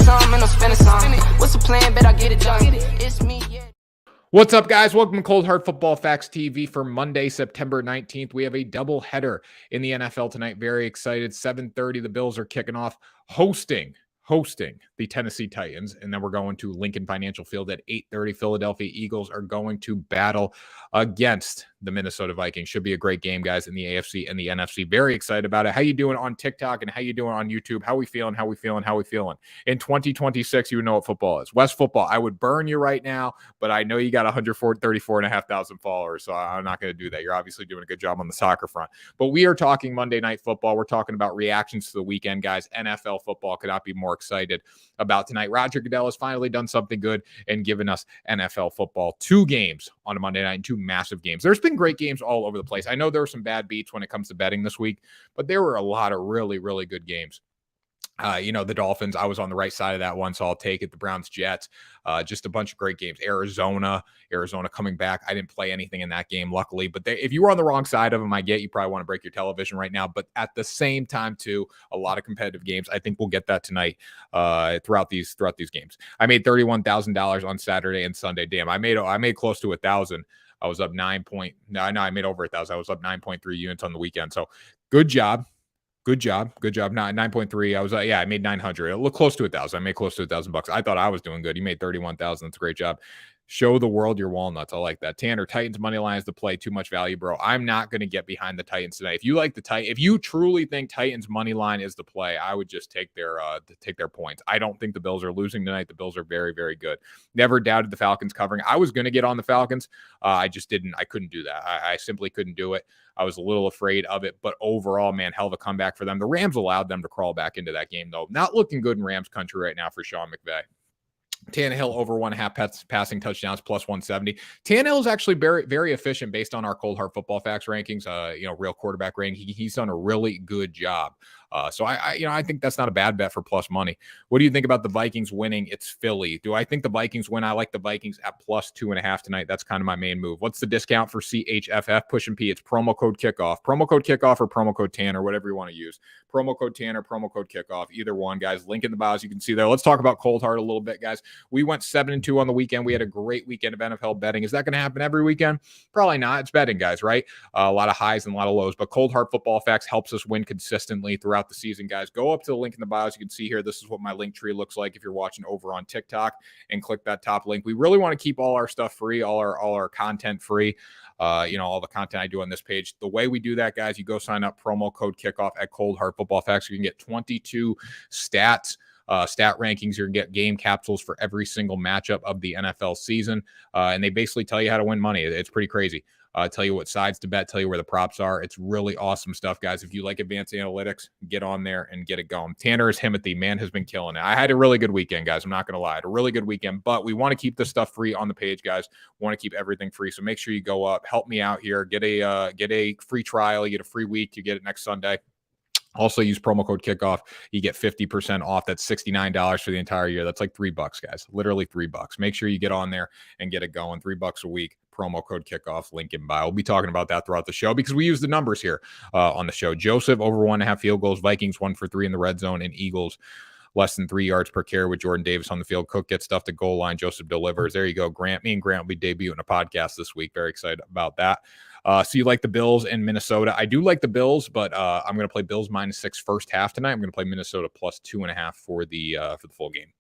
some and I'm spending some. What's the plan? Bet I get it done. It's me, yeah. What's up, guys? Welcome to Cold Hard Football Facts TV for Monday, September 19th. We have a doubleheader in the NFL tonight. Very excited. 7:30, the Bills are kicking off hosting the Tennessee Titans. And then we're going to Lincoln Financial Field at 8:30. Philadelphia Eagles are going to battle against the Minnesota Vikings. Should be a great game, guys, in the AFC and the NFC. Very excited about it. How you doing on TikTok and how you doing on YouTube? How we feeling? In 2026, you know what football is. West football. I would burn you right now, but I know you got 134,500 followers, so I'm not going to do that. You're obviously doing a good job on the soccer front. But we are talking Monday Night Football. We're talking about reactions to the weekend, guys. NFL football. Could not be more excited about tonight. Roger Goodell has finally done something good and given us NFL football. 2 games on a Monday night and 2 massive games. There's been great games all over the place. I know there were some bad beats when it comes to betting this week, but there were a lot of really, really good games. The Dolphins, I was on the right side of that one, so I'll take it. The Browns, Jets, just a bunch of great games. Arizona coming back. I didn't play anything in that game, luckily. But if you were on the wrong side of them, I get you probably want to break your television right now. But at the same time, too, a lot of competitive games. I think we'll get that tonight throughout these games. I made $31,000 on Saturday and Sunday. Damn, I made close to 1,000. I was up I made over 1,000. I was up 9.3 units on the weekend. So good job. Good job. 9.3. I made 900. It looked close to 1,000. I made close to $1,000. I thought I was doing good. You made 31,000. That's a great job. Show the world your walnuts. I like that. Tanner, Titans money line is the play. Too much value, bro. I'm not going to get behind the Titans tonight. If you like the Titans, if you truly think Titans money line is the play, I would just take their points. I don't think the Bills are losing tonight. The Bills are very, very good. Never doubted the Falcons covering. I was going to get on the Falcons. I just didn't. I couldn't do that. I simply couldn't do it. I was a little afraid of it, but overall, man, hell of a comeback for them. The Rams allowed them to crawl back into that game, though. Not looking good in Rams country right now for Sean McVay. Tannehill over 1.5 passing touchdowns plus 170. Tannehill is actually very, very efficient based on our Cold Hard Football Facts rankings. Real quarterback ranking. He's done a really good job. So I think that's not a bad bet for plus money. What do you think about the Vikings winning? It's Philly. Do I think the Vikings win? I like the Vikings at plus 2.5 tonight. That's kind of my main move. What's the discount for CHFF? Push and P. It's promo code kickoff. Promo code kickoff or promo code Tanner, whatever you want to use. Promo code Tanner, promo code kickoff. Either one, guys. Link in the bios. You can see there. Let's talk about Cold Hard a little bit, guys. We went 7-2 on the weekend. We had a great weekend of NFL betting. Is that going to happen every weekend? Probably not. It's betting, guys, right? A lot of highs and a lot of lows. But Cold Hard Football Facts helps us win consistently throughout the season, guys. Go up to the link in the bios. You can see here, this is what my link tree looks like if you're watching over on TikTok, and click that top link. We really want to keep all our stuff free, all our content free. All the content I do on this page. The way we do that, guys, you go sign up, promo code kickoff at Cold Hard Football Facts. You can get 22 stat rankings. You're going to get game capsules for every single matchup of the NFL season. And they basically tell you how to win money. It's pretty crazy. Tell you what sides to bet, tell you where the props are. It's really awesome stuff, guys. If you like advanced analytics, get on there and get it going. Tanner is Timothy. Man has been killing it. I had a really good weekend, guys. I'm not going to lie. I had a really good weekend, but we want to keep this stuff free on the page, guys. We want to keep everything free. So make sure you go up, help me out here, get a free trial. You get a free week. You get it next Sunday. Also use promo code kickoff. You get 50% off. That's $69 for the entire year. That's like $3, guys. Literally $3. Make sure you get on there and get it going. $3 a week. Promo code kickoff. Link in bio. We'll be talking about that throughout the show because we use the numbers here on the show. Joseph over 1.5 field goals. Vikings 1 for 3 in the red zone, and Eagles less than 3 yards per carry with Jordan Davis on the field. Cook gets stuff to goal line. Joseph delivers. There you go, Grant. Me and Grant will be debuting a podcast this week. Very excited about that. So you like the Bills in Minnesota? I do like the Bills, but I'm going to play Bills -6 first half tonight. I'm going to play Minnesota plus 2.5 for the full game.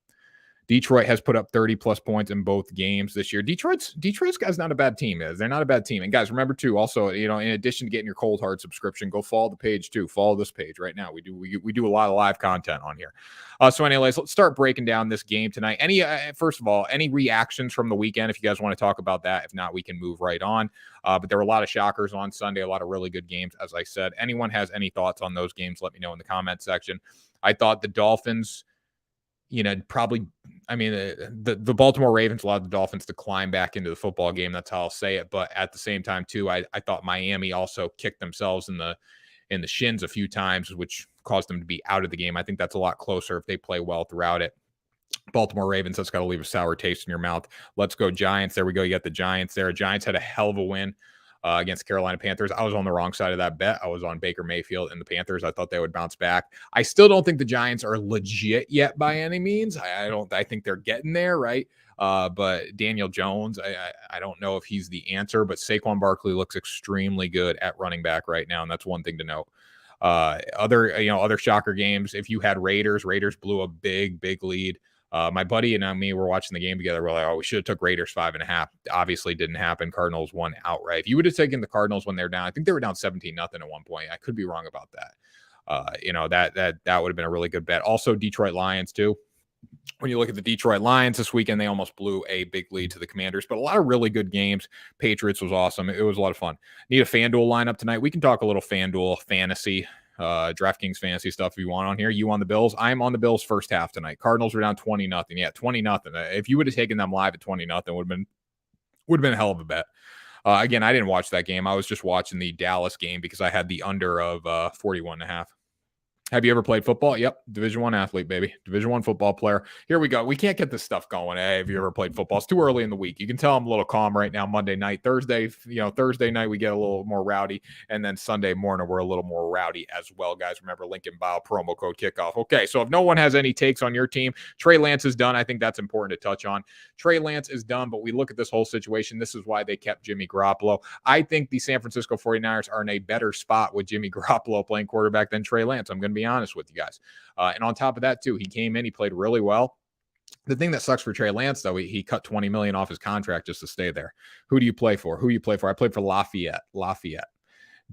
Detroit has put up 30-plus points in both games this year. Detroit's guys not a bad team. They're not a bad team. And guys, remember too, also, in addition to getting your Cold Hard subscription, go follow the page too. Follow this page right now. We do a lot of live content on here. So anyways, let's start breaking down this game tonight. First of all, any reactions from the weekend, if you guys want to talk about that. If not, we can move right on. But there were a lot of shockers on Sunday, a lot of really good games, as I said. Anyone has any thoughts on those games, let me know in the comment section. I thought the Dolphins, the Baltimore Ravens allowed the Dolphins to climb back into the football game. That's how I'll say it. But at the same time, too, I thought Miami also kicked themselves in the shins a few times, which caused them to be out of the game. I think that's a lot closer if they play well throughout it. Baltimore Ravens, that's got to leave a sour taste in your mouth. Let's go Giants. There we go. You got the Giants there. Giants had a hell of a win against Carolina Panthers. I was on the wrong side of that bet. I was on Baker Mayfield and the Panthers. I thought they would bounce back. I still don't think the Giants are legit yet by any means. I think they're getting there, right? But Daniel Jones, I don't know if he's the answer, but Saquon Barkley looks extremely good at running back right now, and that's one thing to note. Other shocker games. If you had Raiders blew a big lead. My buddy and me were watching the game together. We're like, oh, we should have took Raiders 5.5. Obviously didn't happen. Cardinals won outright. If you would have taken the Cardinals when they're down, I think they were down 17-0 at one point. I could be wrong about that. That would have been a really good bet. Also, Detroit Lions too. When you look at the Detroit Lions this weekend, they almost blew a big lead to the Commanders, but a lot of really good games. Patriots was awesome. It was a lot of fun. Need a FanDuel lineup tonight. We can talk a little FanDuel fantasy, DraftKings fantasy stuff if you want on here. You on the Bills? I'm on the Bills first half tonight. Cardinals are down 20-0. Yeah, 20-0. If you would have taken them live at 20-0, would have been a hell of a bet. Again, I didn't watch that game. I was just watching the Dallas game because I had the under of 41.5. Have you ever played football? Yep. Division I athlete, baby. Division I football player. Here we go. We can't get this stuff going. Hey, have you ever played football? It's too early in the week. You can tell I'm a little calm right now. Monday night, Thursday night, we get a little more rowdy. And then Sunday morning, we're a little more rowdy as well, guys. Remember, link in bio, promo code kickoff. Okay. So if no one has any takes on your team, Trey Lance is done. I think that's important to touch on. Trey Lance is done, but we look at this whole situation. This is why they kept Jimmy Garoppolo. I think the San Francisco 49ers are in a better spot with Jimmy Garoppolo playing quarterback than Trey Lance. I'm going to be honest with you guys. And on top of that, too, he came in, he played really well. The thing that sucks for Trey Lance, though, he cut $20 million off his contract just to stay there. Who do you play for? I played for Lafayette.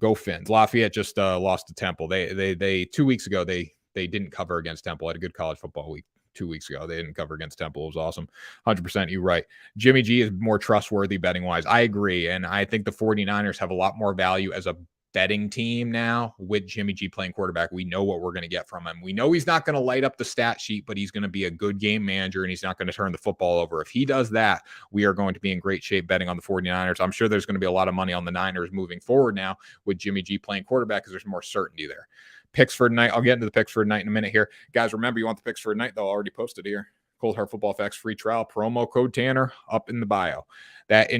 Go Fins. Lafayette just lost to Temple. They 2 weeks ago, they didn't cover against Temple. I had a good college football week 2 weeks ago. They didn't cover against Temple. It was awesome. 100%. You're right. Jimmy G is more trustworthy betting wise. I agree. And I think the 49ers have a lot more value as a betting team now with Jimmy G playing quarterback. We know what we're going to get from him. We know he's not going to light up the stat sheet, but he's going to be a good game manager and he's not going to turn the football over. If he does that, we are going to be in great shape betting on the 49ers. I'm sure there's going to be a lot of money on the Niners moving forward now with Jimmy G playing quarterback because there's more certainty there. Picks for tonight. I'll get into the picks for tonight in a minute here. Guys, remember, you want the picks for tonight? They'll already posted here. Cold Hard Football Facts free trial, promo code Tanner up in the bio. The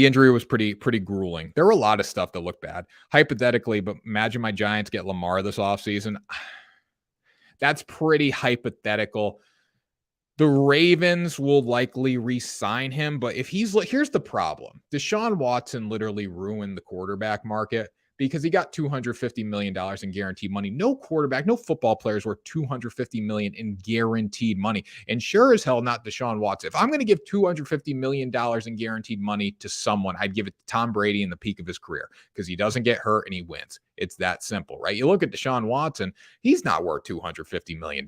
injury was pretty grueling. There were a lot of stuff that looked bad, hypothetically, but imagine my Giants get Lamar this offseason. That's pretty hypothetical. The Ravens will likely re-sign him, but here's the problem. Deshaun Watson literally ruined the quarterback market because he got $250 million in guaranteed money. No quarterback, no football players worth $250 million in guaranteed money. And sure as hell, not Deshaun Watson. If I'm going to give $250 million in guaranteed money to someone, I'd give it to Tom Brady in the peak of his career because he doesn't get hurt and he wins. It's that simple, right? You look at Deshaun Watson, he's not worth $250 million.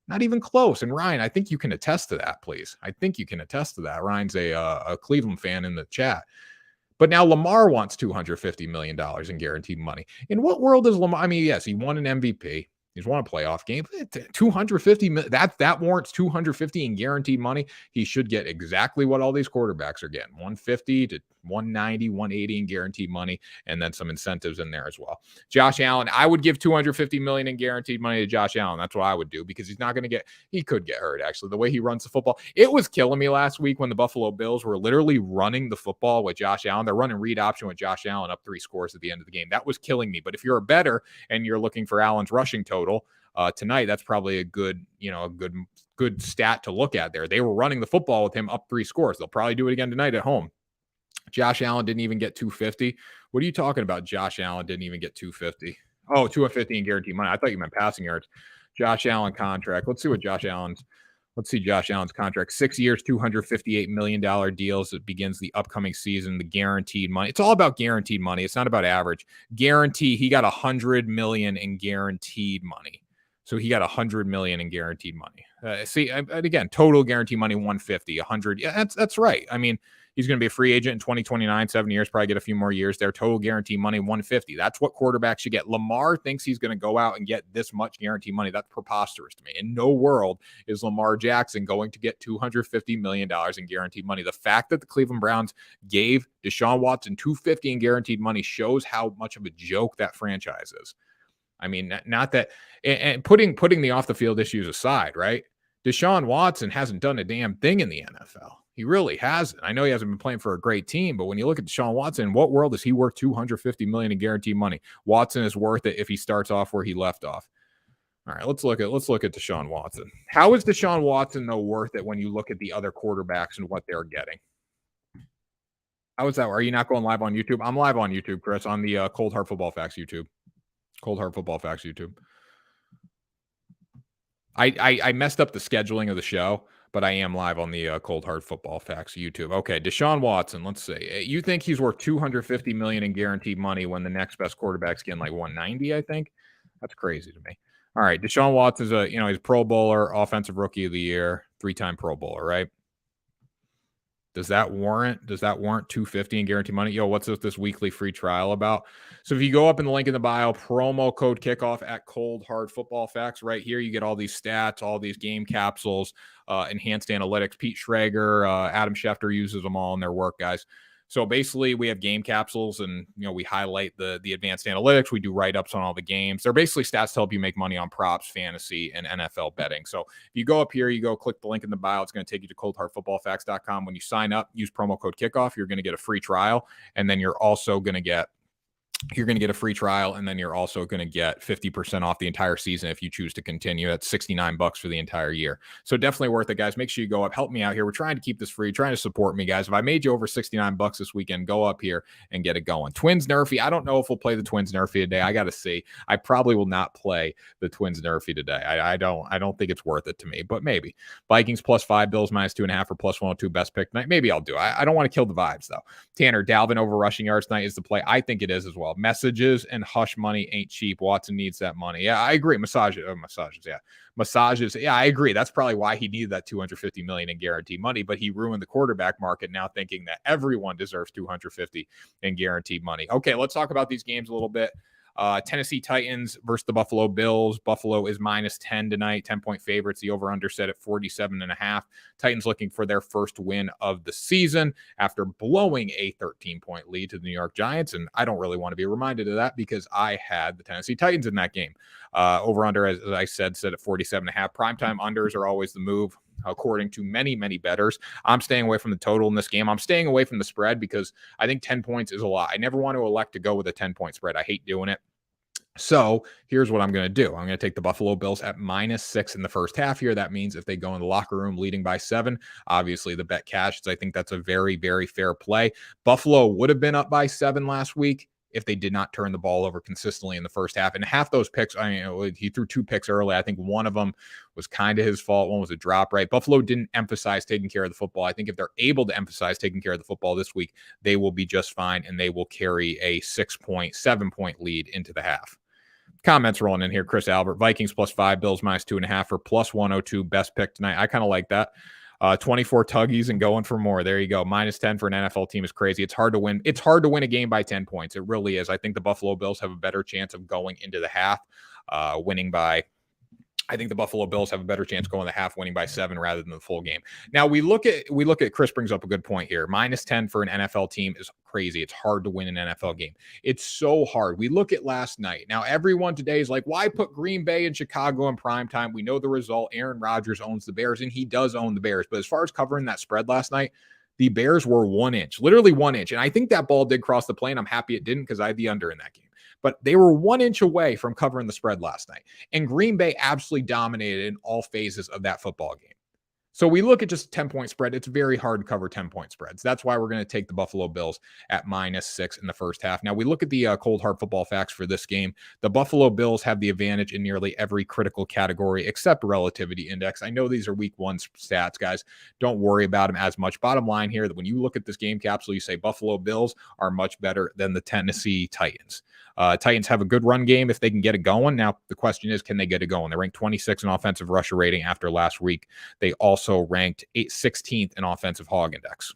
Not even close. And Ryan, I think you can attest to that, please. I think you can attest to that. Ryan's a Cleveland fan in the chat. But now Lamar wants $250 million in guaranteed money. In what world is Lamar? I mean, yes, he won an MVP. He's won a playoff game. 250 million, that warrants 250 in guaranteed money. He should get exactly what all these quarterbacks are getting: 150 to 190, 180 in guaranteed money, and then some incentives in there as well. Josh Allen, I would give 250 million in guaranteed money to Josh Allen. That's what I would do because he's not going to he could get hurt, actually. The way he runs the football, it was killing me last week when the Buffalo Bills were literally running the football with Josh Allen. They're running read option with Josh Allen up 3 scores at the end of the game. That was killing me. But if you're a bettor and you're looking for Allen's rushing total tonight, that's probably a good stat to look at there. They were running the football with him up 3 scores. They'll probably do it again tonight at home. Josh Allen didn't even get 250. What are you talking about? Josh Allen didn't even get 250. Oh, 250 in guaranteed money. I thought you meant passing yards. Josh Allen contract. Let's see Josh Allen's contract. 6 years, $258 million deals. It begins the upcoming season. The guaranteed money. It's all about guaranteed money. It's not about average. Guarantee. He got $100 million in guaranteed money. So he got $100 million in guaranteed money. Again, total guaranteed money, 150, 100. Yeah, that's right. I mean, he's going to be a free agent in 2029, 7 years, probably get a few more years there. Total guaranteed money, 150. That's what quarterbacks should get. Lamar thinks he's going to go out and get this much guaranteed money. That's preposterous to me. In no world is Lamar Jackson going to get $250 million in guaranteed money. The fact that the Cleveland Browns gave Deshaun Watson $250 in guaranteed money shows how much of a joke that franchise is. I mean, not that, and putting the off the field issues aside, right? Deshaun Watson hasn't done a damn thing in the NFL. He really hasn't. I know he hasn't been playing for a great team, but when you look at Deshaun Watson, in what world is he worth $250 million in guaranteed money? Watson is worth it if he starts off where he left off. All right, let's look at Deshaun Watson. How is Deshaun Watson though worth it when you look at the other quarterbacks and what they're getting? How is that? Are you not going live on YouTube? I'm live on YouTube, Chris, on the Cold Hard Football Facts YouTube. Cold Hard Football Facts YouTube. I messed up the scheduling of the show, but I am live on the Cold Hard Football Facts YouTube. Okay, Deshaun Watson. Let's see. You think he's worth $250 million in guaranteed money when the next best quarterback's getting like 190? I think that's crazy to me. All right, Deshaun Watson's he's a Pro Bowler, Offensive Rookie of the Year, 3-time Pro Bowler, right? Does that warrant 250 in guaranteed money? Yo, what's this weekly free trial about? So if you go up in the link in the bio, promo code kickoff at Cold Hard Football Facts, right here, you get all these stats, all these game capsules, enhanced analytics. Pete Schrager, Adam Schefter uses them all in their work, guys. So basically, we have game capsules, and we highlight the advanced analytics. We do write-ups on all the games. They're basically stats to help you make money on props, fantasy, and NFL betting. So if you go up here, you go click the link in the bio. It's going to take you to coldhardfootballfacts.com. When you sign up, use promo code kickoff. You're going to get a free trial, and then you're also going to get a free trial, and then you're also going to get 50% off the entire season if you choose to continue. That's $69 for the entire year. So definitely worth it, guys. Make sure you go up. Help me out here. We're trying to keep this free, trying to support me, guys. If I made you over $69 this weekend, go up here and get it going. Twins Nerfy. I don't know if we'll play the Twins Nerfy today. I got to see. I probably will not play the Twins Nerfy today. I don't think it's worth it to me, but maybe. Vikings +5, Bills -2.5 or +102 best pick tonight. Maybe I'll do. I don't want to kill the vibes though. Tanner, Dalvin over rushing yards tonight is the play. I think it is as well. Messages and hush money ain't cheap. Watson needs that money. Yeah, I agree. Massages. Yeah, I agree. That's probably why he needed that $250 million in guaranteed money, but he ruined the quarterback market now thinking that everyone deserves $250 in guaranteed money. Okay, let's talk about these games a little bit. Tennessee Titans versus the Buffalo Bills. Buffalo is -10 tonight, 10-point favorites. The over-under set at 47.5. Titans looking for their first win of the season after blowing a 13-point lead to the New York Giants. And I don't really want to be reminded of that because I had the Tennessee Titans in that game. Over-under, as I said, set at 47.5. Primetime unders are always the move, according to many, many bettors. I'm staying away from the total in this game. I'm staying away from the spread because I think 10 points is a lot. I never want to elect to go with a 10-point spread. I hate doing it. So here's what I'm going to do. I'm going to take the Buffalo Bills at -6 in the first half here. That means if they go in the locker room leading by 7, obviously the bet cashes. I think that's a very, very fair play. Buffalo would have been up by 7 last week if they did not turn the ball over consistently in the first half. And half those picks, he threw 2 picks early. I think one of them was kind of his fault. One was a drop, right? Buffalo didn't emphasize taking care of the football. I think if they're able to emphasize taking care of the football this week, they will be just fine, and they will carry a 7-point lead into the half. Comments rolling in here. Chris Albert, Vikings +5, Bills -2.5 or +102 best pick tonight. I kind of like that. 24 tuggies and going for more. There you go. -10 for an NFL team is crazy. It's hard to win. It's hard to win a game by 10 points. It really is. I think the Buffalo Bills have a better chance of going into the half, winning by. I think the Buffalo Bills have a better chance going the half, winning by 7 rather than the full game. Now we look at Chris brings up a good point here. -10 for an NFL team is crazy. It's hard to win an NFL game. It's so hard. We look at last night. Now everyone today is like, why put Green Bay and Chicago in prime time? We know the result. Aaron Rodgers owns the Bears, and he does own the Bears. But as far as covering that spread last night, the Bears were 1 inch, literally 1 inch. And I think that ball did cross the plane. I'm happy it didn't because I had the under in that game. But they were 1 inch away from covering the spread last night. And Green Bay absolutely dominated in all phases of that football game. So we look at just a 10-point spread. It's very hard to cover 10-point spreads. That's why we're going to take the Buffalo Bills at -6 in the first half. Now we look at the Cold Hard Football Facts for this game. The Buffalo Bills have the advantage in nearly every critical category except relativity index. I know these are week 1 stats, guys. Don't worry about them as much. Bottom line here, that when you look at this game capsule, you say Buffalo Bills are much better than the Tennessee Titans. Titans have a good run game if they can get it going. Now, the question is, can they get it going? They're ranked 26 in offensive rusher rating after last week. They also ranked 16th in offensive hog index.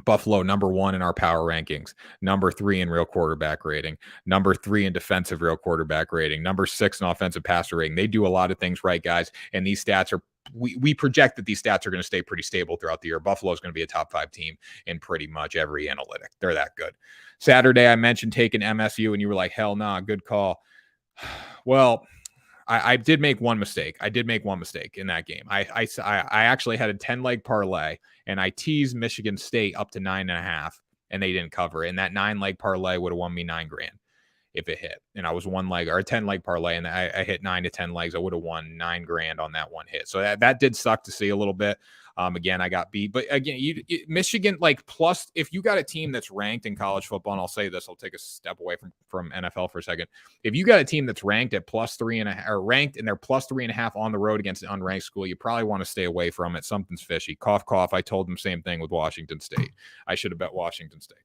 Buffalo, number 1 in our power rankings, number 3 in real quarterback rating, number 3 in defensive real quarterback rating, number 6 in offensive passer rating. They do a lot of things right, guys. And these stats are, we project that these stats are going to stay pretty stable throughout the year. Buffalo is going to be a top 5 team in pretty much every analytic. They're that good. Saturday, I mentioned taking MSU, and you were like, hell nah, good call. Well, I did make one mistake. I did make one mistake in that game. I actually had a 10-leg parlay, and I teased Michigan State up to 9.5, and they didn't cover. And that 9-leg parlay would have won me $9,000 if it hit. And I was 1 leg or a 10-leg parlay, and I hit 9 to 10 legs. I would have won $9,000 on that one hit. So that did suck to see a little bit. Again, I got beat, but again, Michigan, like, plus, if you got a team that's ranked in college football, and I'll say this, I'll take a step away from NFL for a second. If you got a team that's ranked at +3.5, or ranked and they're +3.5 on the road against an unranked school, you probably want to stay away from it. Something's fishy. Cough, cough. I told them same thing with Washington State. I should have bet Washington State.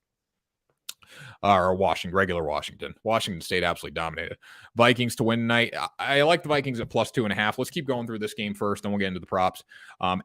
Or regular Washington. Washington State absolutely dominated. Vikings to win tonight. I like the Vikings at +2.5. Let's keep going through this game first, then we'll get into the props.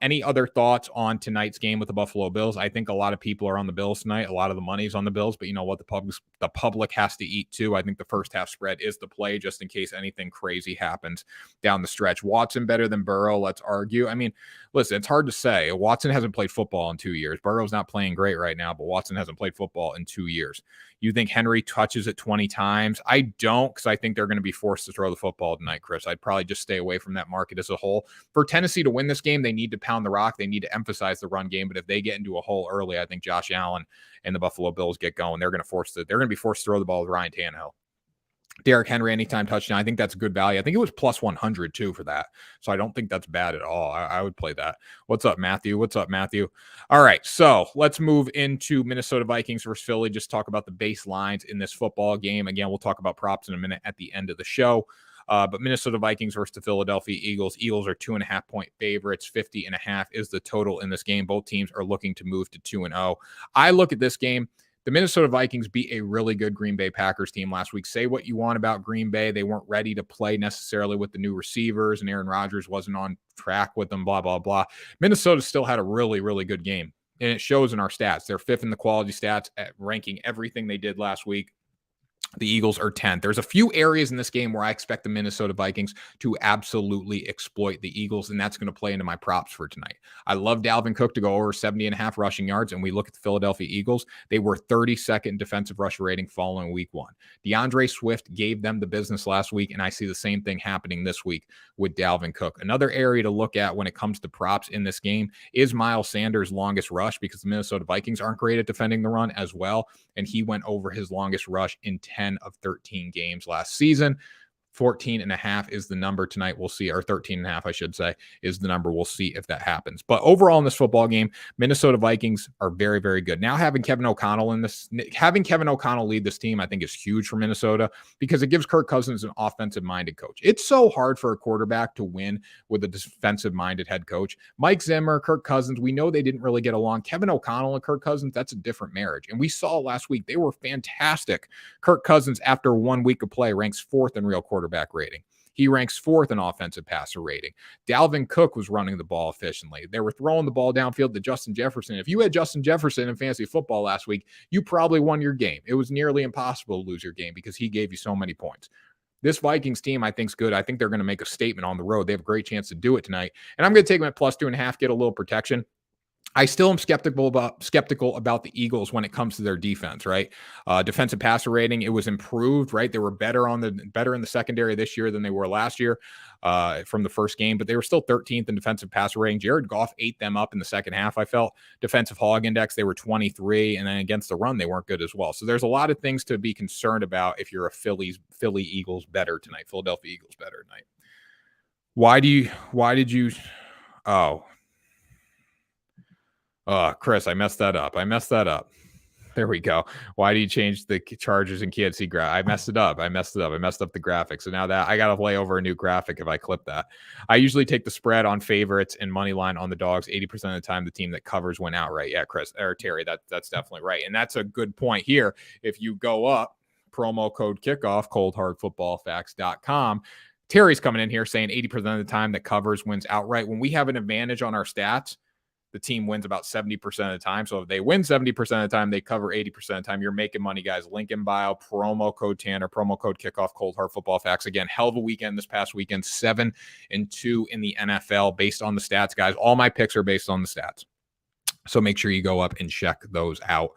Any other thoughts on tonight's game with the Buffalo Bills? I think a lot of people are on the Bills tonight. A lot of the money's on the Bills, but you know what? The public has to eat too. I think the first half spread is the play, just in case anything crazy happens down the stretch. Watson better than Burrow, let's argue. I mean, listen, it's hard to say. Watson hasn't played football in 2 years. Burrow's not playing great right now, but Watson hasn't played football in 2 years. You think Henry touches it 20 times? I don't, because I think they're going to be forced to throw the football tonight, Chris. I'd probably just stay away from that market as a whole. For Tennessee to win this game, they need to pound the rock. They need to emphasize the run game. But if they get into a hole early, I think Josh Allen and the Buffalo Bills get going. They're going to be forced to throw the ball with Ryan Tannehill. Derrick Henry, anytime touchdown. I think that's a good value. I think it was +100 too for that. So I don't think that's bad at all. I would play that. What's up, Matthew? All right. So let's move into Minnesota Vikings versus Philly. Just talk about the baselines in this football game. Again, we'll talk about props in a minute at the end of the show. But Minnesota Vikings versus the Philadelphia Eagles. Eagles are 2.5-point favorites. 50.5 is the total in this game. Both teams are looking to move to 2-0. I look at this game. The Minnesota Vikings beat a really good Green Bay Packers team last week. Say what you want about Green Bay. They weren't ready to play necessarily with the new receivers, and Aaron Rodgers wasn't on track with them, blah, blah, blah. Minnesota still had a really, really good game, and it shows in our stats. They're 5th in the quality stats at ranking everything they did last week. The Eagles are 10th. There's a few areas in this game where I expect the Minnesota Vikings to absolutely exploit the Eagles, and that's going to play into my props for tonight. I love Dalvin Cook to go over 70.5 rushing yards, and we look at the Philadelphia Eagles. They were 32nd defensive rusher rating following week 1. DeAndre Swift gave them the business last week, and I see the same thing happening this week with Dalvin Cook. Another area to look at when it comes to props in this game is Miles Sanders' longest rush, because the Minnesota Vikings aren't great at defending the run as well, and he went over his longest rush in 10 of 13 games last season. 14.5 is the number tonight. We'll see, or 13.5, I should say, is the number. We'll see if that happens. But overall in this football game, Minnesota Vikings are very, very good. Now having Kevin O'Connell lead this team, I think is huge for Minnesota, because it gives Kirk Cousins an offensive-minded coach. It's so hard for a quarterback to win with a defensive-minded head coach. Mike Zimmer, Kirk Cousins, we know they didn't really get along. Kevin O'Connell and Kirk Cousins, that's a different marriage. And we saw last week, they were fantastic. Kirk Cousins, after 1 week of play, ranks 4th in real quarterback rating. He ranks 4th in offensive passer rating. Dalvin Cook was running the ball efficiently. They were throwing the ball downfield to Justin Jefferson. If you had Justin Jefferson in fantasy football last week, you probably won your game. It was nearly impossible to lose your game because he gave you so many points. This Vikings team, I think, is good. I think they're going to make a statement on the road. They have a great chance to do it tonight. And I'm going to take them at +2.5, get a little protection. I still am skeptical about the Eagles when it comes to their defense, right? Defensive passer rating, it was improved, right? They were better in the secondary this year than they were last year from the first game, but they were still 13th in defensive passer rating. Jared Goff ate them up in the second half, I felt. Defensive hog index, they were 23, and then against the run, they weren't good as well. So there's a lot of things to be concerned about if you're a Philly Eagles better tonight, Philadelphia Eagles better tonight. Chris, I messed that up. There we go. Why do you change the Chargers and KFC graph? I messed it up. I messed up the graphic. So now that I got to lay over a new graphic if I clip that. I usually take the spread on favorites and money line on the dogs 80% of the time. The team that covers went outright. Yeah, Chris or Terry, that's definitely right. And that's a good point here. If you go up, promo code kickoff, coldhardfootballfacts.com. Terry's coming in here saying 80% of the time that covers wins outright. When we have an advantage on our stats, the team wins about 70% of the time. So if they win 70% of the time, they cover 80% of the time. You're making money, guys. Link in bio, promo code Tanner, promo code kickoff, Cold Hard Football Facts. Again, hell of a weekend this past weekend, 7-2 in the NFL based on the stats, guys. All my picks are based on the stats. So make sure you go up and check those out.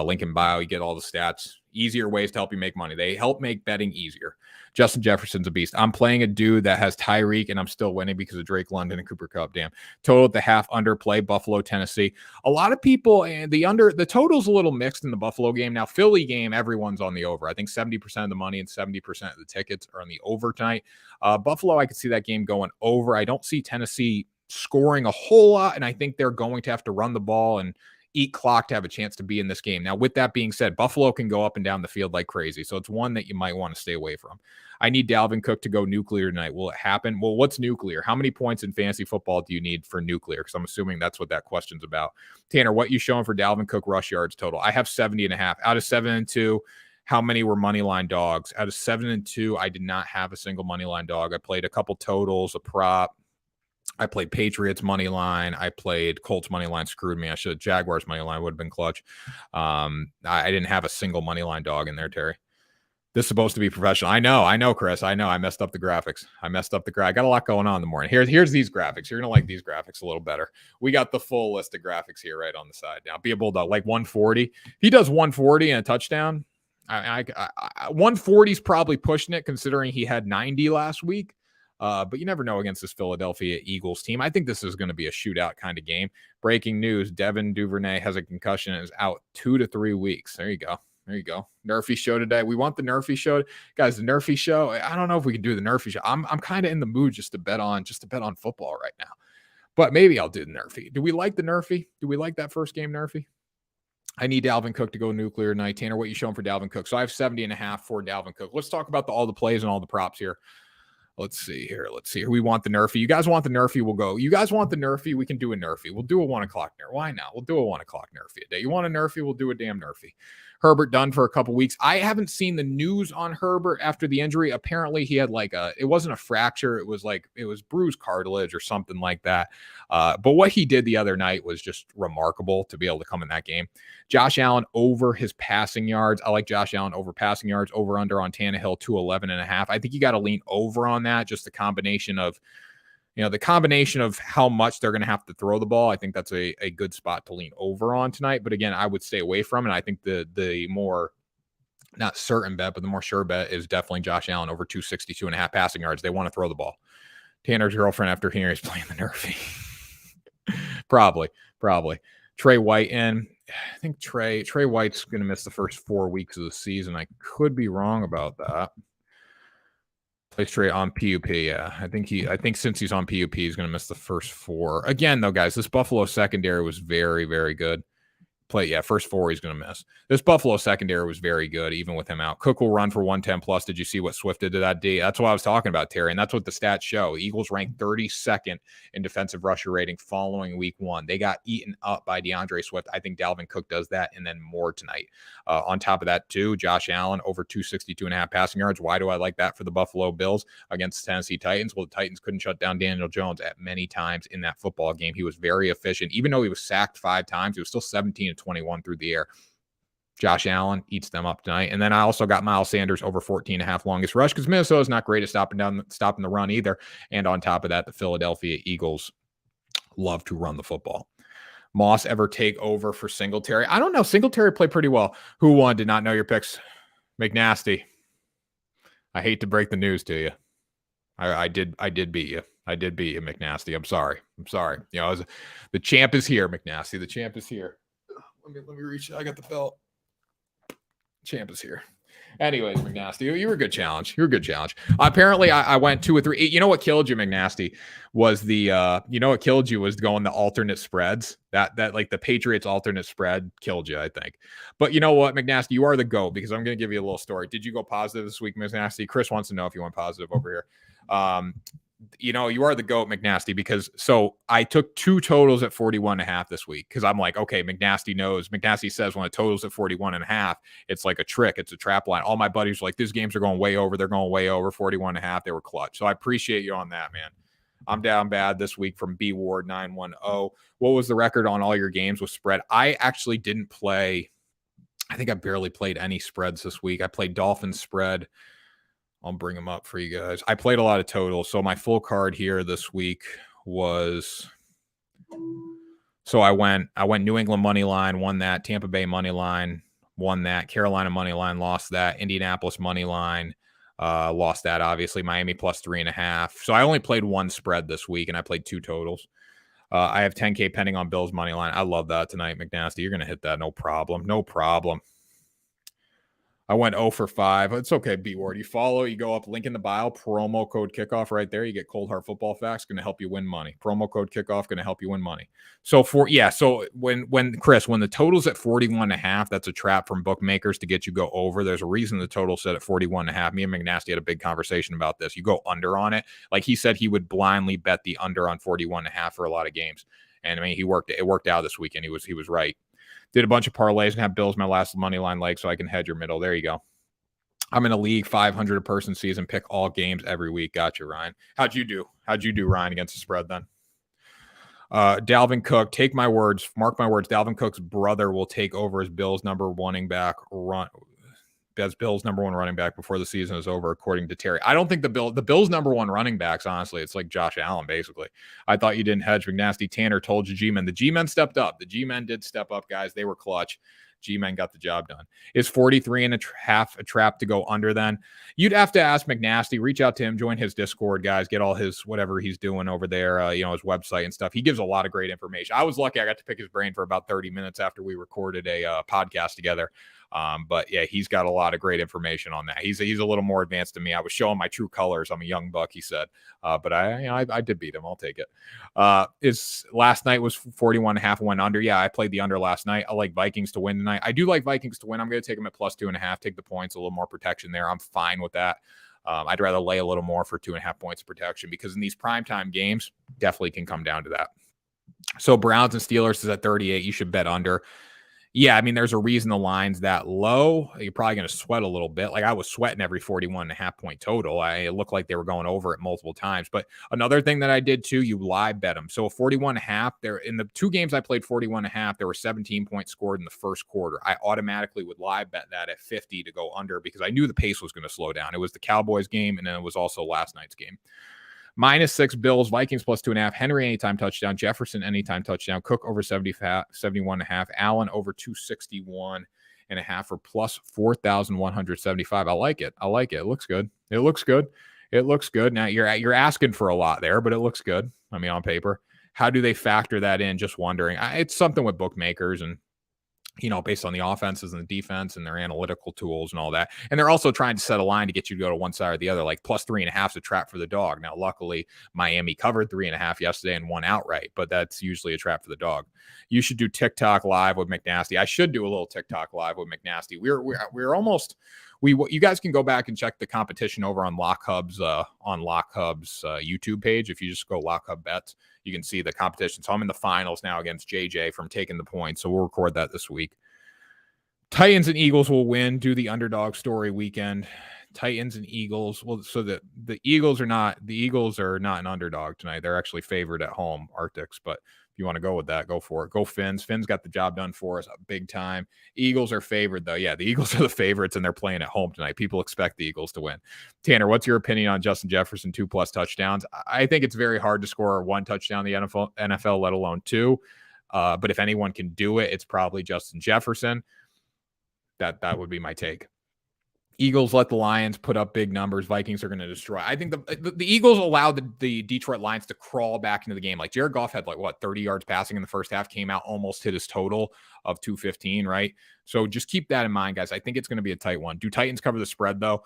Link in bio, you get all the stats. Easier ways to help you make money. They help make betting easier. Justin Jefferson's a beast. I'm playing a dude that has Tyreek, and I'm still winning because of Drake London and Cooper Kupp. Damn. Total at the half under play, Buffalo, Tennessee. A lot of people, and the total's a little mixed in the Buffalo game. Now, Philly game, everyone's on the over. I think 70% of the money and 70% of the tickets are on the over tonight. Buffalo, I could see that game going over. I don't see Tennessee scoring a whole lot, and I think they're going to have to run the ball and eat clock to have a chance to be in this game. Now, with that being said, Buffalo can go up and down the field like crazy, so it's one that you might want to stay away from. I need Dalvin Cook to go nuclear tonight. Will it happen? Well, what's nuclear? How many points in fantasy football do you need for nuclear? Because I'm assuming that's what that question's about. Tanner, what you showing for Dalvin Cook rush yards total? I have 70.5. Out of 7 and 2, how many were money line dogs? Out of 7 and 2, I did not have a single money line dog. I played a couple totals, a prop. I played Patriots money line. I played Colts money line. Screwed me. I should. Jaguars money line would have been clutch. I didn't have a single money line dog in there, Terry. This is supposed to be professional. I know, Chris. I know. I messed up the graphics. I got a lot going on in the morning. Here's these graphics. You're gonna like these graphics a little better. We got the full list of graphics here right on the side. Now, be a bulldog like 140. If he does 140 and a touchdown, 140 is probably pushing it considering he had 90 last week. But you never know against this Philadelphia Eagles team. I think this is going to be a shootout kind of game. Breaking news, Devin Duvernay has a concussion and is out 2 to 3 weeks. There you go. Nerfy show today. We want the Nerfy show. Guys, the Nerfy show. I don't know if we can do the Nerfy show. I'm kind of in the mood just to bet on football right now. But maybe I'll do the Nerfy. Do we like the Nerfy? Do we like that first game Nerfy? I need Dalvin Cook to go nuclear tonight. Tanner, what you showing for Dalvin Cook? So I have 70.5 for Dalvin Cook. Let's talk about all the plays and all the props here. Let's see here. We want the Nerfy. You guys want the Nerfy? We'll go. You guys want the Nerfy? We can do a Nerfy. We'll do a 1 o'clock Nerfy. Why not? We'll do a 1 o'clock Nerfy a day. You want a Nerfy? We'll do a damn Nerfy. Herbert done for a couple weeks. I haven't seen the news on Herbert after the injury. Apparently he had it wasn't a fracture. It was bruised cartilage or something like that. But what he did the other night was just remarkable to be able to come in that game. Josh Allen over his passing yards. I like Josh Allen over passing yards, over under on Tannehill 211.5. I think you got to lean over on that. Just the combination of how much they're going to have to throw the ball. I think that's a good spot to lean over on tonight. But again, I would stay away from it. I think the more not certain bet, but the more sure bet is definitely Josh Allen over 262.5 passing yards. They want to throw the ball. Tanner's girlfriend after hearing he's playing the Nerfy. Probably. Trey White in. I think Trey White's going to miss the first 4 weeks of the season. I could be wrong about that. Plays Trey on PUP. Yeah, I think since he's on PUP, he's going to miss the first 4. Again, though, guys, this Buffalo secondary was very, very good. First 4 he's going to miss. This Buffalo secondary was very good, even with him out. Cook will run for 110 plus. Did you see what Swift did to that D? That's what I was talking about, Terry, and that's what the stats show. Eagles ranked 32nd in defensive rusher rating following week 1. They got eaten up by DeAndre Swift. I think Dalvin Cook does that and then more tonight. On top of that, too, Josh Allen over 262.5 passing yards. Why do I like that for the Buffalo Bills against the Tennessee Titans? Well, the Titans couldn't shut down Daniel Jones at many times in that football game. He was very efficient. Even though he was sacked 5 times, he was still 17-21 through the air. Josh Allen eats them up tonight. And then I also got Miles Sanders over 14.5 longest rush because Minnesota's not great at stopping the run either. And on top of that, the Philadelphia Eagles love to run the football. Moss ever take over for Singletary? I don't know. Singletary played pretty well. Who won? Did not know your picks. McNasty. I hate to break the news to you. I did beat you. I did beat you, McNasty. I'm sorry. The champ is here, McNasty. The champ is here. Let me reach. I got the belt. Champ is here. Anyways, McNasty, you were a good challenge. Apparently, I went 2 or 3. You know what killed you, McNasty, was going the alternate spreads. That like the Patriots alternate spread killed you, I think. But you know what, McNasty, you are the GOAT because I'm going to give you a little story. Did you go positive this week, McNasty? Chris wants to know if you went positive over here. You are the GOAT, McNasty, because so I took 2 totals at 41.5 this week because I'm like, okay, McNasty knows. McNasty says when a total's at 41.5, it's like a trick. It's a trap line. All my buddies are like, these games are going way over. They're going way over 41.5. They were clutch. So I appreciate you on that, man. I'm down bad this week from B Ward 910. What was the record on all your games with spread? I actually didn't play. I think I barely played any spreads this week. I played Dolphins spread. I'll bring them up for you guys. I played a lot of totals. So my full card here this week was, so I went New England money line, won that. Tampa Bay money line, won that. Carolina money line, lost that. Indianapolis money line, lost that, obviously. Miami plus 3.5. So I only played one spread this week, and I played 2 totals. I have 10K pending on Bills money line. I love that tonight, McNasty. You're going to hit that. No problem. No problem. I went 0 for 5. It's okay, B Ward. You follow, you go up, link in the bio, promo code kickoff right there. You get Cold Hard Football Facts, going to help you win money. Promo code kickoff, going to help you win money. So when Chris, when the total's at 41.5, that's a trap from bookmakers to get you go over. There's a reason the total set at 41.5. Me and McNasty had a big conversation about this. You go under on it. Like he said, he would blindly bet the under on 41.5 for a lot of games. And I mean, it worked out this weekend. He was right. Did a bunch of parlays and have Bills my last money line leg so I can hedge your middle. There you go. I'm in a league, 500 a person season, pick all games every week. Gotcha, Ryan. How'd you do, Ryan, against the spread then? Dalvin Cook, take my words, mark my words. Dalvin Cook's brother will take over as Bills number one running back before the season is over, according to Terry. I don't think the Bills number one running backs, honestly, it's like Josh Allen, basically. I thought you didn't hedge. McNasty. Tanner told you G-Men. The G-Men stepped up. The G-Men did step up, guys. They were clutch. G-Men got the job done. Is 43.5 a trap to go under then? You'd have to ask McNasty. Reach out to him. Join his Discord, guys. Get all his whatever he's doing over there, his website and stuff. He gives a lot of great information. I was lucky. I got to pick his brain for about 30 minutes after we recorded a podcast together. But yeah, he's got a lot of great information on that. He's a little more advanced than me. I was showing my true colors. I'm a young buck, he said. But I did beat him. I'll take it. His last night was 41.5 went under. Yeah, I played the under last night. I like Vikings to win tonight. I do like Vikings to win. I'm going to take them at plus 2.5. Take the points, a little more protection there. I'm fine with that. I'd rather lay a little more for 2.5 points of protection because in these primetime games, definitely can come down to that. So Browns and Steelers is at 38. You should bet under. Yeah, I mean, there's a reason the line's that low. You're probably going to sweat a little bit. Like I was sweating every 41.5 point total. It looked like they were going over it multiple times. But another thing that I did too, you live bet them. So 41.5, there in the 2 games I played 41.5, there were 17 points scored in the first quarter. I automatically would live bet that at 50 to go under because I knew the pace was going to slow down. It was the Cowboys game, and then it was also last night's game. -6 Bills, Vikings plus 2.5, Henry anytime touchdown, Jefferson anytime touchdown, Cook over 71.5, Allen over 261.5 for plus 4,175. I like it. It looks good. Now you're asking for a lot there, but it looks good. I mean, on paper. How do they factor that in? Just wondering. It's something with bookmakers and based on the offenses and the defense and their analytical tools and all that. And they're also trying to set a line to get you to go to one side or the other, like plus 3.5 is a trap for the dog. Now, luckily, Miami covered 3.5 yesterday and won outright, but that's usually a trap for the dog. You should do TikTok live with McNasty. I should do a little TikTok live with McNasty. We're almost... You guys can go back and check the competition over on Lock Hub's YouTube page. If you just go Lock Hub Bets, you can see the competition. So I'm in the finals now against JJ from Taking the Points. So we'll record that this week. Titans and Eagles will win. Do the underdog story weekend. Titans and Eagles. Well, so the Eagles are not an underdog tonight. They're actually favored at home, Arctics, but you want to go with that, go for it. Go Fins. Fins got the job done for us big time. Eagles are favored, though. Yeah, the Eagles are the favorites, and they're playing at home tonight. People expect the Eagles to win. Tanner, what's your opinion on Justin Jefferson 2+ touchdowns? I think it's very hard to score 1 touchdown in the NFL, let alone 2. But if anyone can do it, it's probably Justin Jefferson. That would be my take. Eagles let the Lions put up big numbers. Vikings are going to destroy. I think the Eagles allowed the Detroit Lions to crawl back into the game. Like Jared Goff had 30 yards passing in the first half, came out, almost hit his total of 215, right? So just keep that in mind, guys. I think it's going to be a tight one. Do Titans cover the spread, though?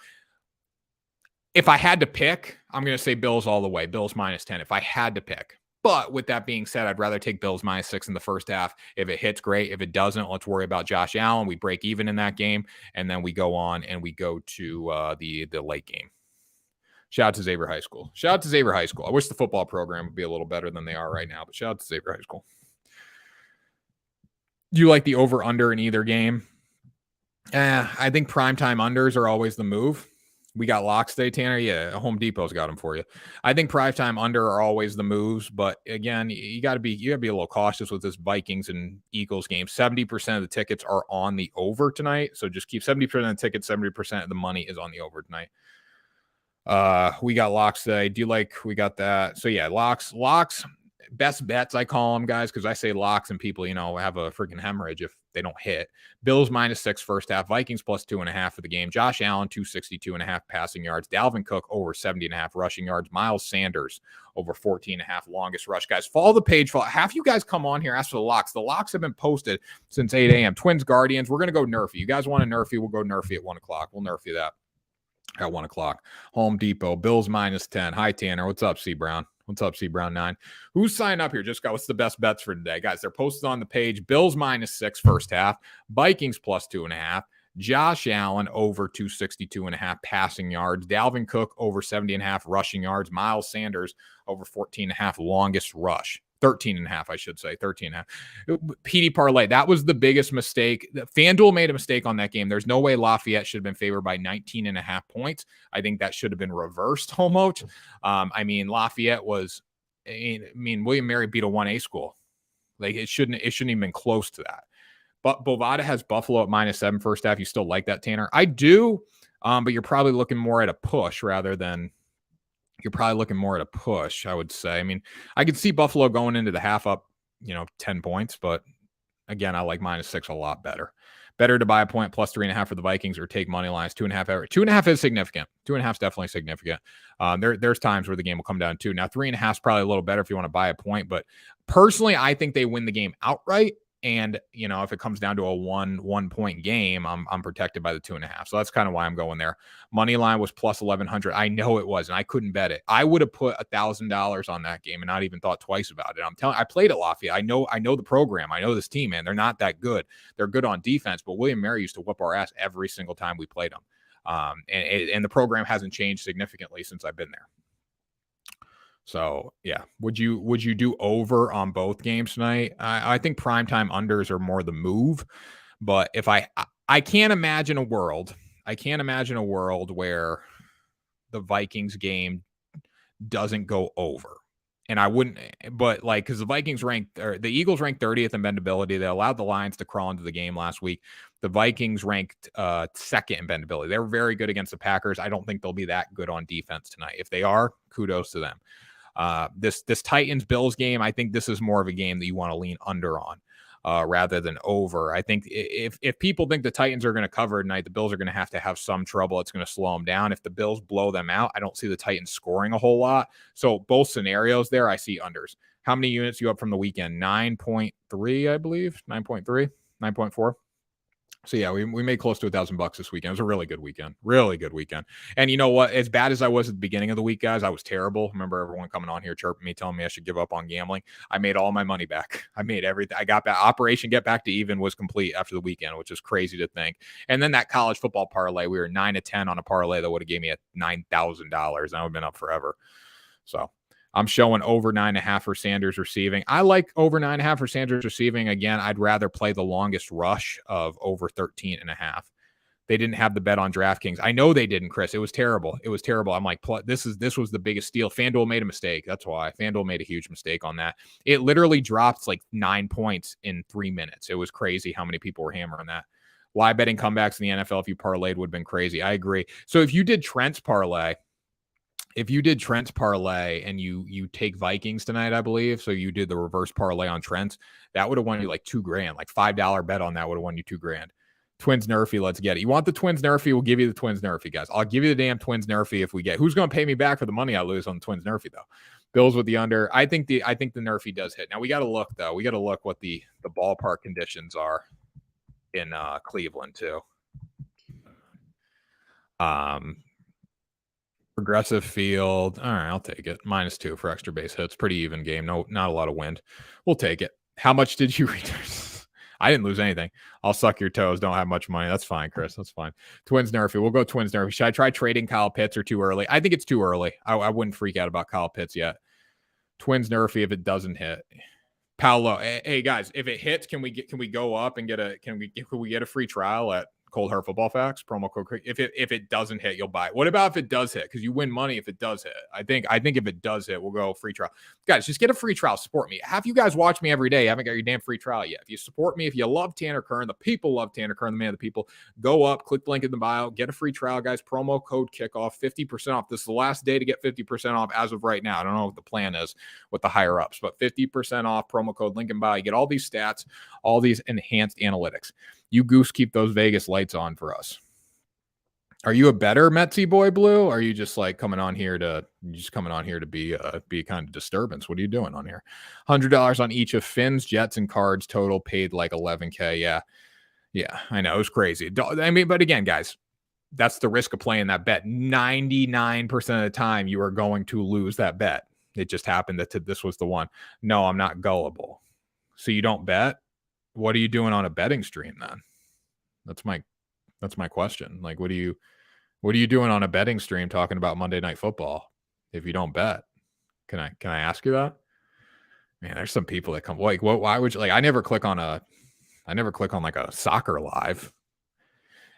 If I had to pick, I'm going to say Bills all the way. Bills -10 if I had to pick. But with that being said, I'd rather take Bills -6 in the first half. If it hits, great. If it doesn't, let's worry about Josh Allen. We break even in that game, and then we go on and we go to the late game. Shout out to Xavier High School. I wish the football program would be a little better than they are right now, but shout out to Xavier High School. Do you like the over-under in either game? I think primetime unders are always the move. We got locks today, Tanner. Yeah, Home Depot's got them for you. I think primetime under are always the moves, but again, you got to be a little cautious with this Vikings and Eagles game. 70% of the tickets are on the over tonight, so just keep 70% of the tickets, 70% of the money is on the over tonight. We got locks today. We got that. So yeah, locks. best bets, I call them, guys, because I say locks and people, have a freaking hemorrhage if they don't hit. Bills -6 first half, Vikings +2.5 for the game. Josh Allen 262.5 passing yards, Dalvin Cook over 70.5 rushing yards, Miles Sanders over 14.5 longest rush. Guys, follow the page. Half you guys come on here, ask for the locks. The locks have been posted since 8 a.m. Twins Guardians, we're gonna go nerfy. You guys want to nerfy? We'll go nerfy at 1 o'clock. We'll nerfy that at 1 o'clock. Home Depot, Bills -10. Hi, Tanner. What's up, C Brown? What's up, C Brown 9? Who's signed up here? Just got what's the best bets for today? Guys, they're posted on the page. Bills -6 first half, Vikings +2.5, Josh Allen over 262.5 passing yards, Dalvin Cook over 70.5 rushing yards, Miles Sanders over 14.5 longest rush. 13.5, I should say, 13.5. PD parlay, that was the biggest mistake. FanDuel made a mistake on that game. There's no way Lafayette should have been favored by 19.5 points. I think that should have been reversed almost. Lafayette was, William Mary beat a 1A school. Like it shouldn't even been close to that. But Bovada has Buffalo at -7 first half. You still like that, Tanner? I do, but you're probably looking more at a push rather than I would say. I could see Buffalo going into the half up, 10 points, but again, I like -6 a lot better. Better to buy a point +3.5 for the Vikings or take money lines 2.5. 2.5 is significant. 2.5 is definitely significant. There's times where the game will come down to 2. Now 3.5 is probably a little better if you want to buy a point, but personally, I think they win the game outright. And, if it comes down to a one point game, I'm protected by the 2.5. So that's kind of why I'm going there. Money line was +1100. I know it was, and I couldn't bet it. I would have put $1,000 on that game and not even thought twice about it. I played at Lafayette. I know the program. I know this team, man. They're not that good. They're good on defense, but William Mary used to whoop our ass every single time we played them. And the program hasn't changed significantly since I've been there. So yeah, would you do over on both games tonight? I think primetime unders are more the move, but if I can't imagine a world where the Vikings game doesn't go over. And I wouldn't, but because the Vikings the Eagles ranked 30th in bendability. They allowed the Lions to crawl into the game last week. The Vikings ranked second in bendability. They're very good against the Packers. I don't think they'll be that good on defense tonight. If they are, kudos to them. This Titans Bills game, I think this is more of a game that you want to lean under on rather than over. I think if people think the Titans are going to cover tonight, the Bills are going to have some trouble. It's going to slow them down. If the Bills blow them out, I don't see the Titans scoring a whole lot. So both scenarios there, I see unders. How many units you up from the weekend? 9.3, I believe. 9.3, 9.4. So yeah, we made close to $1,000 this weekend. It was a really good weekend. And you know what? As bad as I was at the beginning of the week, guys, I was terrible. Remember everyone coming on here chirping me, telling me I should give up on gambling. I made all my money back. I made everything. I got back. Operation Get Back to Even was complete after the weekend, which is crazy to think. And then that college football parlay, we were 9 to 10 on a parlay that would have gave me $9,000. I would have been up forever. So I'm showing over 9.5 for Sanders receiving. I like over 9.5 for Sanders receiving. Again, I'd rather play the longest rush of over 13.5. They didn't have the bet on DraftKings. I know they didn't, Chris. It was terrible. I'm like, this was the biggest steal. FanDuel made a mistake. That's why. FanDuel made a huge mistake on that. It literally dropped like 9 points in 3 minutes. It was crazy how many people were hammering that. Live betting comebacks in the NFL, if you parlayed, would have been crazy. I agree. So if you did Trent's parlay, and you take Vikings tonight, I believe, so you did the reverse parlay on Trent, that would have won you like $2,000. Like $5 bet on that would have won you $2,000. Twins nerfy, let's get it. You want the Twins nerfy? We'll give you the Twins nerfy, guys. I'll give you the damn Twins nerfy if we get. Who's going to pay me back for the money I lose on the Twins nerfy though? Bills with the under. I think the nerfy does hit. Now we got to look though. We got to look what the ballpark conditions are in Cleveland too. Progressive field. All right, I'll take it. -2 for extra base hits. Pretty even game. No, not a lot of wind. We'll take it. How much did you return? I didn't lose anything. I'll suck your toes. Don't have much money. That's fine, Chris. That's fine. Twins nerfy. We'll go Twins nerfy. Should I try trading Kyle Pitts or too early? I think it's too early. I wouldn't freak out about Kyle Pitts yet. Twins nerfy if it doesn't hit. Paolo. Hey guys, if it hits, can we go up and get a free trial at Cold Hard Football Facts, promo code. If it doesn't hit, you'll buy it. What about if it does hit? Because you win money if it does hit. I think if it does hit, we'll go free trial. Guys, just get a free trial. Support me. Have you guys watch me every day? You haven't got your damn free trial yet. If you support me, if you love Tanner Kern, the people love Tanner Kern, the man of the people, go up, click the link in the bio, get a free trial, guys. Promo code kickoff, 50% off. This is the last day to get 50% off as of right now. I don't know what the plan is with the higher ups, but 50% off, promo code link in bio. You get all these stats, all these enhanced analytics. You Goose keep those Vegas lights on for us. Are you a better Metsy boy, Blue? Or are you just like coming on here to be a kind of disturbance? What are you doing on here? $100 on each of Finn's, Jets, and Cards total paid like $11K. Yeah, I know, it was crazy. I mean, but again, guys, that's the risk of playing that bet. 99% of the time, you are going to lose that bet. It just happened that this was the one. No, I'm not gullible. So you don't bet? What are you doing on a betting stream then? That's my question. Like, what are you doing on a betting stream talking about Monday Night Football if you don't bet? Can I ask you that? Man, there's some people that come like, what? Why would you like? I never click on like a soccer live.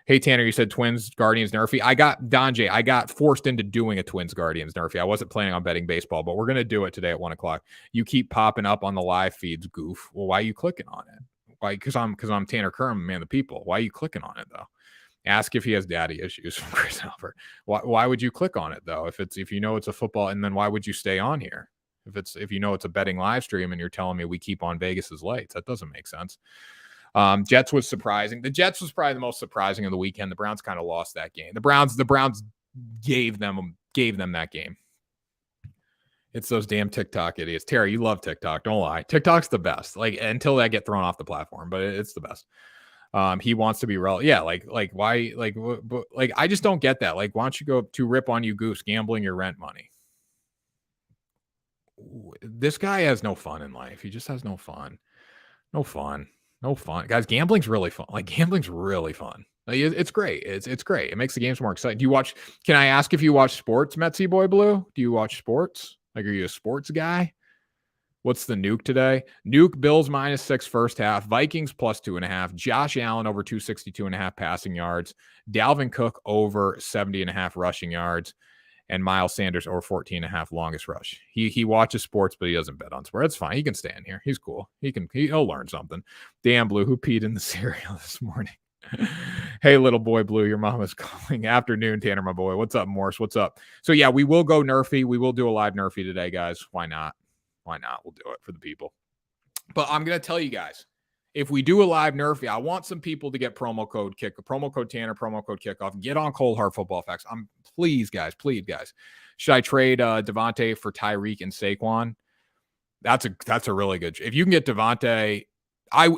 Hey Tanner, you said Twins Guardians Nerfy. I got forced into doing a Twins Guardians Nerfy. I wasn't planning on betting baseball, but we're gonna do it today at 1:00. You keep popping up on the live feeds, goof. Well, why are you clicking on it? Why? Because I'm Tanner Kern, man, the people. Why are you clicking on it though? Ask if he has daddy issues from Chris Albert. Why would you click on it though? If you know it's a football, and then why would you stay on here? If you know it's a betting live stream and you're telling me we keep on Vegas's lights, that doesn't make sense. Jets was surprising. The Jets was probably the most surprising of the weekend. The Browns kind of lost that game. The Browns gave them that game. It's those damn TikTok idiots. Terry, you love TikTok. Don't lie. TikTok's the best. Like until they get thrown off the platform, but it's the best. He wants to be relevant. Yeah, like why? Like I just don't get that. Like, why don't you go to rip on you, Goose, gambling your rent money? This guy has no fun in life. He just has no fun. No fun, guys. Gambling's really fun. Like gambling's really fun. Like, it's great. It's great. It makes the games more exciting. Do you watch? Can I ask if you watch sports, Metsy Boy Blue? Do you watch sports? Like, are you a sports guy? What's the nuke today? Nuke Bills -6 first half. Vikings +2.5. Josh Allen over 262.5 passing yards. Dalvin Cook over 70.5 rushing yards. And Miles Sanders over 14.5 longest rush. He watches sports, but he doesn't bet on sports. That's fine. He can stand here. He's cool. He'll learn something. Damn Blue, who peed in the cereal this morning? Hey, little boy Blue, your mom is calling. Afternoon, Tanner, my boy. What's up, Morris? What's up? So yeah, we will go Nerfy. We will do a live Nerfy today, guys. Why not? We'll do it for the people. But I'm gonna tell you guys, if we do a live Nerfy, I want some people to get promo code Tanner, promo code kickoff. Get on Cold Hard Football Facts. Please, guys. Should I trade Devontae for Tyreek and Saquon? That's a really good. If you can get Devontae,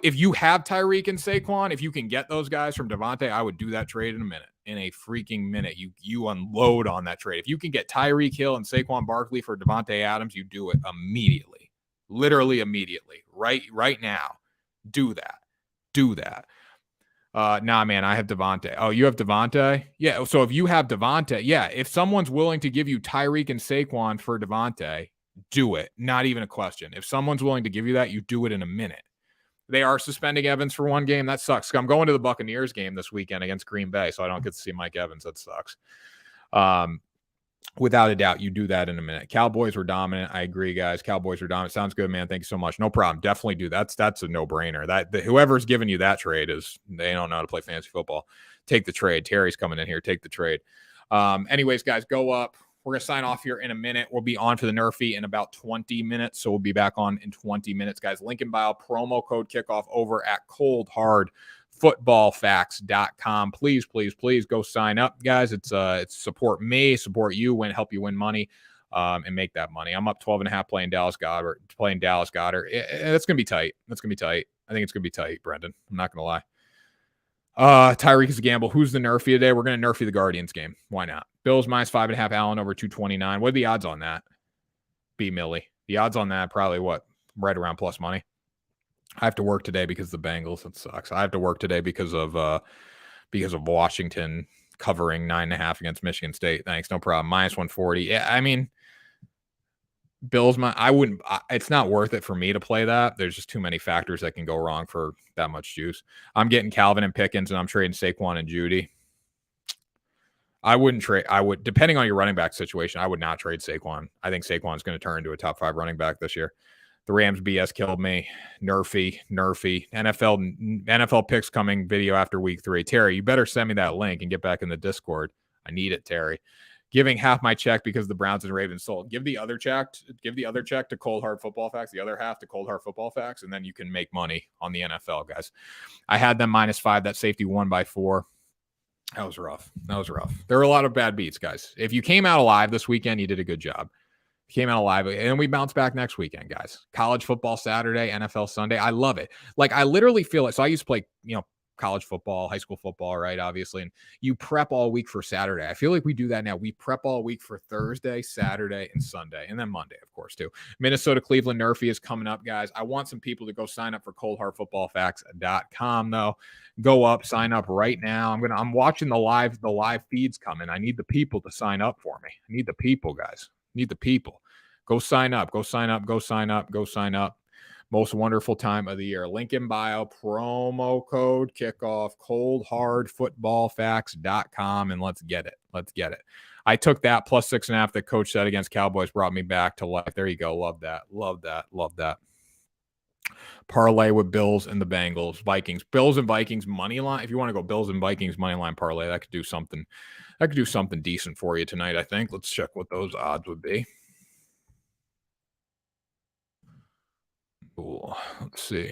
if you have Tyreek and Saquon, if you can get those guys from Devontae, I would do that trade in a minute. In a freaking minute, you unload on that trade. If you can get Tyreek Hill and Saquon Barkley for Devontae Adams, you do it immediately, literally immediately, right now. Do that. Nah, man, I have Devontae. Oh, you have Devontae? Yeah. So if you have Devontae, yeah, if someone's willing to give you Tyreek and Saquon for Devontae, do it. Not even a question. If someone's willing to give you that, you do it in a minute. They are suspending Evans for one game. That sucks. I'm going to the Buccaneers game this weekend against Green Bay, so I don't get to see Mike Evans. That sucks. Without a doubt, you do that in a minute. Cowboys were dominant. I agree, guys. Cowboys were dominant. Sounds good, man. Thank you so much. No problem. Definitely do that. That's a no-brainer. Whoever's giving you that trade they don't know how to play fantasy football. Take the trade. Terry's coming in here. Take the trade. Anyways, guys, go up. We're going to sign off here in a minute. We'll be on for the Nerfy in about 20 minutes. So we'll be back on in 20 minutes, guys. Link in bio, promo code kickoff over at coldhardfootballfacts.com. Please go sign up, guys. It's support me, support you, help you win money, and make that money. I'm up 12.5 playing Dallas Goedert. It's going to be tight. I think it's going to be tight, Brendan. I'm not going to lie. Tyreek is a gamble. Who's the Nerfy today? We're going to Nerfy the Guardians game. Why not? Bills -5.5, Allen over 229. What are the odds on that? B Millie. The odds on that probably right around plus money. I have to work today because of the Bengals. It sucks. I have to work today because of Washington covering 9.5 against Michigan State. Thanks. No problem. -140. Yeah, I mean, Bills, I wouldn't, it's not worth it for me to play that. There's just too many factors that can go wrong for that much juice. I'm getting Calvin and Pickens, and I'm trading Saquon and Judy. I wouldn't trade. Depending on your running back situation, I would not trade Saquon. I think Saquon's going to turn into a top 5 running back this year. The Rams BS killed me. Nerfy. NFL picks coming video after week 3. Terry, you better send me that link and get back in the Discord. I need it, Terry. Giving half my check because the Browns and Ravens sold. Give the other check to Cold Hard Football Facts, the other half to Cold Hard Football Facts, and then you can make money on the NFL, guys. I had them -5. That safety won by 4. That was rough. There were a lot of bad beats, guys. If you came out alive this weekend, you did a good job. You came out alive, and we bounce back next weekend, guys. College football Saturday, NFL Sunday. I love it. Like, I literally feel it. So I used to play, college football, high school football, right? Obviously. And you prep all week for Saturday. I feel like we do that now. We prep all week for Thursday, Saturday, and Sunday. And then Monday, of course, too. Minnesota Cleveland Nerfy is coming up, guys. I want some people to go sign up for coldhardfootballfacts.com, though. Go up, sign up right now. I'm watching the live feeds coming. I need the people to sign up for me. I need the people, guys. Need the people. Go sign up. Most wonderful time of the year. Link in bio, promo code kickoff, coldhardfootballfacts.com, and let's get it. I took that plus 6.5 that coach said against Cowboys, brought me back to life. There you go. Love that. Parlay with Bills and the Bengals, Vikings. Bills and Vikings money line. If you want to go Bills and Vikings money line parlay, that could do something decent for you tonight, I think. Let's check what those odds would be. Cool. Let's see.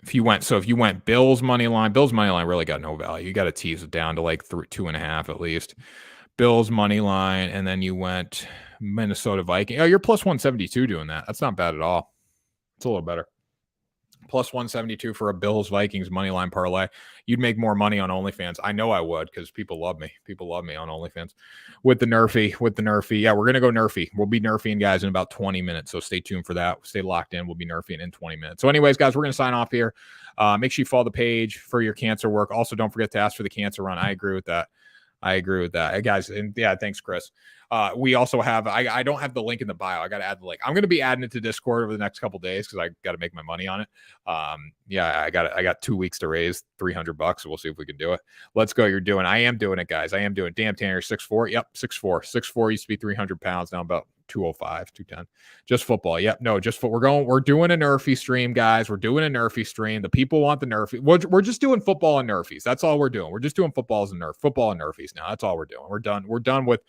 If you went Bills money line really got no value. You got to tease it down to like 2.5 at least. Bills money line, and then you went Minnesota Vikings. Oh, you're plus 172 doing that. That's not bad at all. It's a little better. Plus 172 for a Bills Vikings money line parlay. You'd make more money on OnlyFans. I know I would, because people love me. People love me on OnlyFans. With the Nerfy. Yeah, we're going to go Nerfy. We'll be Nerfying, guys, in about 20 minutes. So stay tuned for that. Stay locked in. We'll be Nerfying in 20 minutes. So anyways, guys, we're going to sign off here. Make sure you follow the page for your cancer work. Also, don't forget to ask for the cancer run. I agree with that. Guys. And yeah, thanks, Chris. We also have, I don't have the link in the bio. I got to add the link. I'm going to be adding it to Discord over the next couple days, because I got to make my money on it. I got 2 weeks to raise $300. So we'll see if we can do it. Let's go. I am doing it, guys. Damn, Tanner, 6'4". Yep. 6'4". 6'4" used to be 300 pounds. Now about 205, 210. Just football. Yep. No, just we're doing a Nerfy stream, guys. We're doing a Nerfy stream. The people want the Nerfy. We're just doing football and Nerfies. That's all we're doing. We're just doing football and Nerfies now. That's all we're doing. We're done with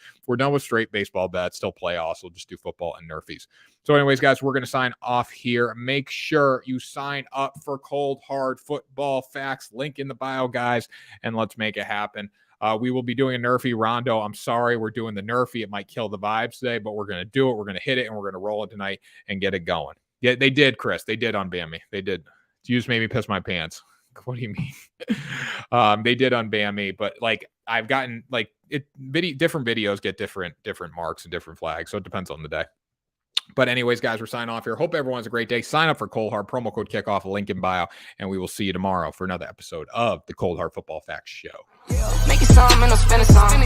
straight baseball bets. Still playoffs. We'll just do football and Nerfies. So anyways, guys, we're going to sign off here. Make sure you sign up for Cold Hard Football Facts. Link in the bio, guys, and let's make it happen. We will be doing a Nerfy Rondo. I'm sorry, we're doing the Nerfy. It might kill the vibes today, but we're going to do it. We're going to hit it, and we're going to roll it tonight and get it going. Yeah, they did, Chris. They did unban me. They did. You just made me piss my pants. What do you mean? They did unban me, but like I've gotten like different videos get different marks and different flags, so it depends on the day. But anyways, guys, we're signing off here. Hope everyone has a great day. Sign up for Cold Hard, promo code kickoff, link in bio, and we will see you tomorrow for another episode of the Cold Hard Football Facts Show. Make it some and I'm spending some.